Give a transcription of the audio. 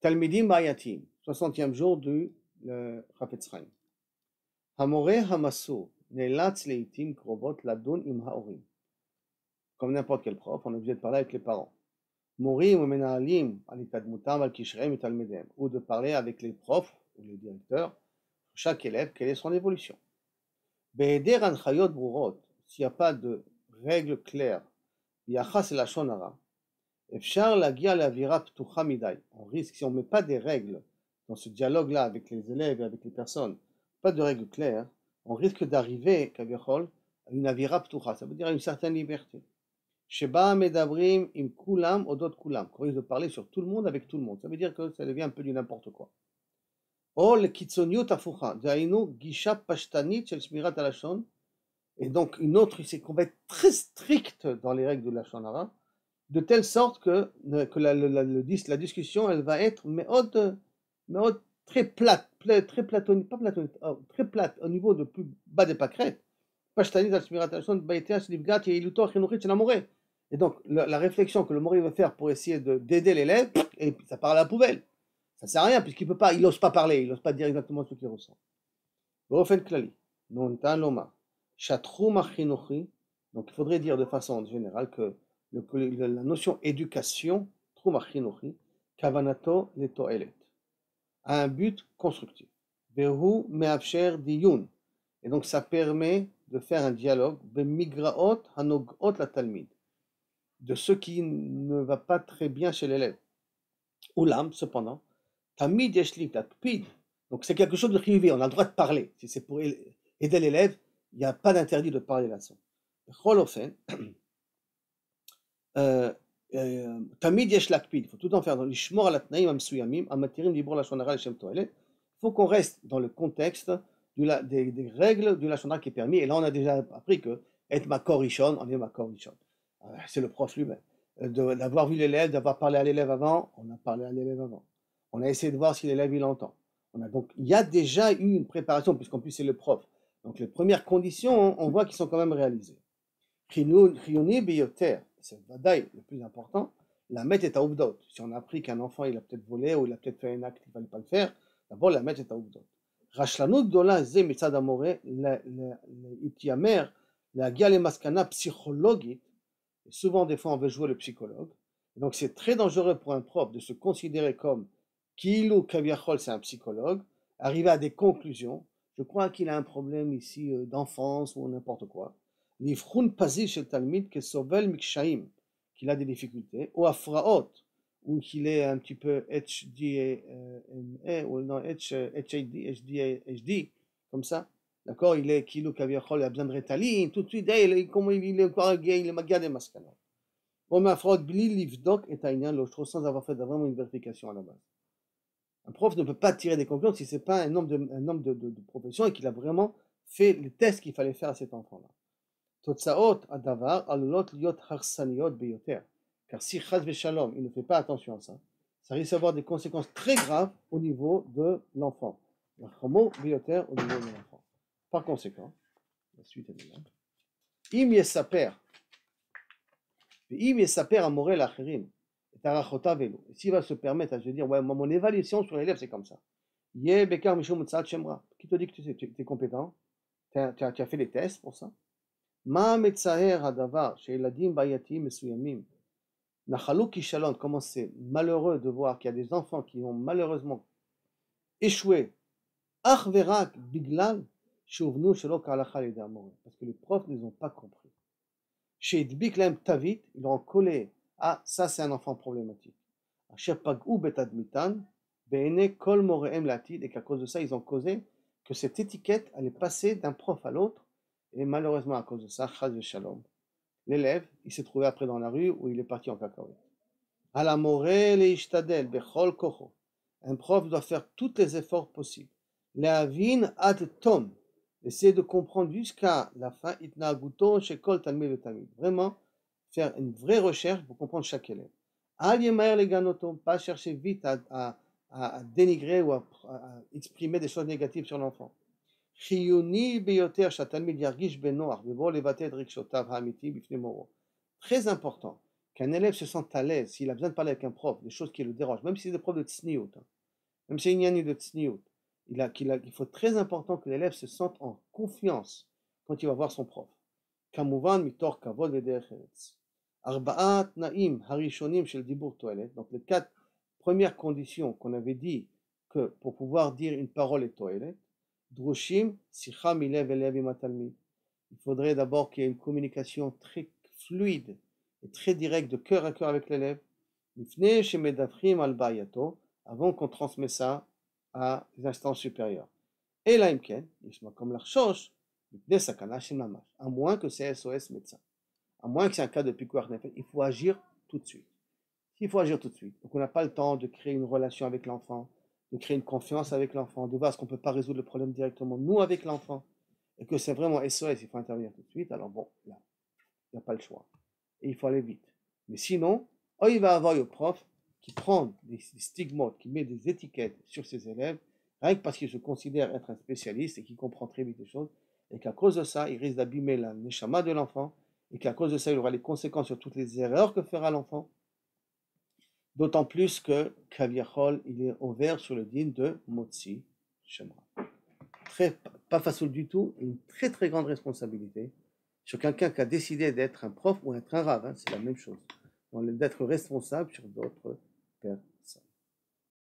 Talmidim Bayatim, 60e jour du Chafetz Chaim. Hamore Hamassur, Nelatz Leitim Krovot Ladun Im Haorim. Comme n'importe quel prof, on est obligé de parler avec les parents. Morim ou Menahalim, Alitadmutam, Al-Kishrem et Talmidem. Ou de parler avec les profs ou les directeurs, chaque élève, quelle est son évolution. Be'eder Anchayot Brurot, s'il n'y a pas de règles claires, Yachas et Lashon Hara, Efshar Lagia Lavira Ptucha Midai. On risque, si on ne met pas des règles dans ce dialogue-là avec les élèves et avec les personnes, pas de règles claires, on risque d'arriver, Kaviachol, à une Avira Ptucha, ça veut dire à une certaine liberté. Sheba Medabrim Im Kulam Odot Kulam, qu'on risque de parler sur tout le monde avec tout le monde. Ça veut dire que ça devient un peu du n'importe quoi. Ol Kitsoniut Afucha, Dainu Gisha Pashtanit Shel Shmirat Alashon, et donc une autre, c'est qu'on va être très strict dans les règles de la Lashon Hara, de telle sorte que la discussion, elle va être très plate, très platonique, pas platonique, très plate, au niveau de plus bas des pâquerettes. Et donc, la réflexion que le Mori va faire pour essayer d'aider l'élève, et ça part à la poubelle. Ça sert à rien, puisqu'il peut pas, il n'ose pas parler, il n'ose pas dire exactement ce qu'il ressent. באופן כללי, ניתן לומר, שהתחום החינוכי, donc il faudrait dire de façon générale que la notion éducation, תחום החינוכי, כוונתו לתועלת, a un but constructif. והוא מאפשר דיון, et donc ça permet de faire un dialogue במגרעות הנוגעות לתלמיד, de ce qui ne va pas très bien chez l'élève. אולם, cependant, תמיד יש לי להקפיד, donc c'est quelque chose de חיובי, on a le droit de parler, si c'est pour aider l'élève, il n'y a pas d'interdit de parler là-dessus. בכל אופן, תמיד יש להקפיד, il faut tout en faire, לשמור על התנאים המסוימים, המתירים דיבור לשון הרע לשם תועלת, il faut qu'on reste dans le contexte des règles du לשון הרע qui est permis, et là on a déjà appris que être makor rishon, on est makor rishon, c'est le prof lui-même, d'avoir vu l'élève, d'avoir parlé à l'élève avant, on a parlé à l'élève avant, on a essayé de voir si l'élève il entend, donc il y a déjà eu une préparation, puisqu'en plus c'est le prof, donc les premières conditions, on voit qu'ils sont quand même réalisées. Chiyoni biyoter, c'est le plus important, la mettre est à Ouvdot. Si on a appris qu'un enfant il a peut-être volé ou il a peut-être fait un acte qu'il ne fallait pas le faire, d'abord la mettre est à Ouvdot. Rachlanut dola ze mitzad amore, l'itiamer, la giale maskana psychologique, et souvent des fois on veut jouer le psychologue, donc c'est très dangereux pour un prof de se considérer comme Kilou Kaviachol, c'est un psychologue, arriver à des conclusions, je crois qu'il a un problème ici d'enfance ou n'importe quoi. L'ifrun pasif chez le Talmid que sovel mikshaim, qu'il a des difficultés, ou afraot, ou qu'il est un petit peu HDMA, ou non, HD, comme ça, d'accord, il est kilo kaviachol, il a besoin de rétaline, tout de suite, comment il est encore gay, il est maga des mascanas. Bon, mais afraot, bli livdok et taïnian l'autre, sans avoir fait vraiment une vérification à la base. Un prof ne peut pas tirer des conclusions si ce n'est pas un homme de profession et qu'il a vraiment fait les tests qu'il fallait faire à cet enfant-là. Totsaot adavar alulot liot harsaniyot beyoter. Car si chaz veshalom, il ne fait pas attention à ça, ça risque d'avoir des conséquences très graves au niveau de l'enfant. La chamo beyoter au niveau de l'enfant. Par conséquent, la suite est là. Im yesaper amorel acherim. Et s'il va se permettre à se dire, ouais, mon évaluation sur l'élève, c'est comme ça. Qui te dit que tu es compétent? Tu as fait des tests pour ça? Comment c'est malheureux de voir qu'il y a des enfants qui ont malheureusement échoué. Parce que les profs ne les ont pas compris. Chez Dbiklem Tavit, ils leur ont collé. Ah, ça c'est un enfant problématique. Et qu'à cause de ça, ils ont causé que cette étiquette allait passer d'un prof à l'autre. Et malheureusement, à cause de ça, l'élève, il s'est trouvé après dans la rue où il est parti en cacahuète. Un prof doit faire tous les efforts possibles. Essayer de comprendre jusqu'à la fin, vraiment faire une vraie recherche pour comprendre chaque élève. Pas chercher vite à dénigrer ou à exprimer des choses négatives sur l'enfant. Très important qu'un élève se sente à l'aise, s'il a besoin de parler avec un prof, des choses qui le dérangent, même si c'est des profs de tsniout, hein, même si c'est une yani de tsniout, il faut très important que l'élève se sente en confiance quand il va voir son prof. Kamuvan mitor kavod v'derech eretz. Arba'at na'im harishonim shel dibur toelet. Donc les 4 premières conditions qu'on avait dit que pour pouvoir dire une parole est toelet, drushim sicha milev elev im hatalmid. Il faudrait d'abord qu'il y ait une communication très fluide et très directe de cœur à cœur avec l'élève. Lifnei shemedatrim al ba'yato, avant qu'on transmette ça à des instances supérieures. Et là, comme l'archosh, à moins que c'est SOS médecin, à moins que c'est un cas de pikuach nefesh, il faut agir tout de suite. Il faut agir tout de suite. Donc on n'a pas le temps de créer une relation avec l'enfant, de créer une confiance avec l'enfant, de voir ce qu'on ne peut pas résoudre le problème directement, nous avec l'enfant, et que c'est vraiment SOS, il faut intervenir tout de suite, alors bon, là, il n'y a pas le choix. Et il faut aller vite. Mais sinon, il va avoir le prof qui prend des stigmates, qui met des étiquettes sur ses élèves, rien que parce qu'il se considère être un spécialiste et qu'il comprend très vite les choses, et qu'à cause de ça, il risque d'abîmer la neshama de l'enfant, et qu'à cause de ça, il aura les conséquences sur toutes les erreurs que fera l'enfant. D'autant plus que Kaviachol, il est ouvert sur le din de Motzi Shemra. Pas facile du tout, et une très très grande responsabilité sur quelqu'un qui a décidé d'être un prof ou être un rave, hein, c'est la même chose. Donc d'être responsable sur d'autres personnes.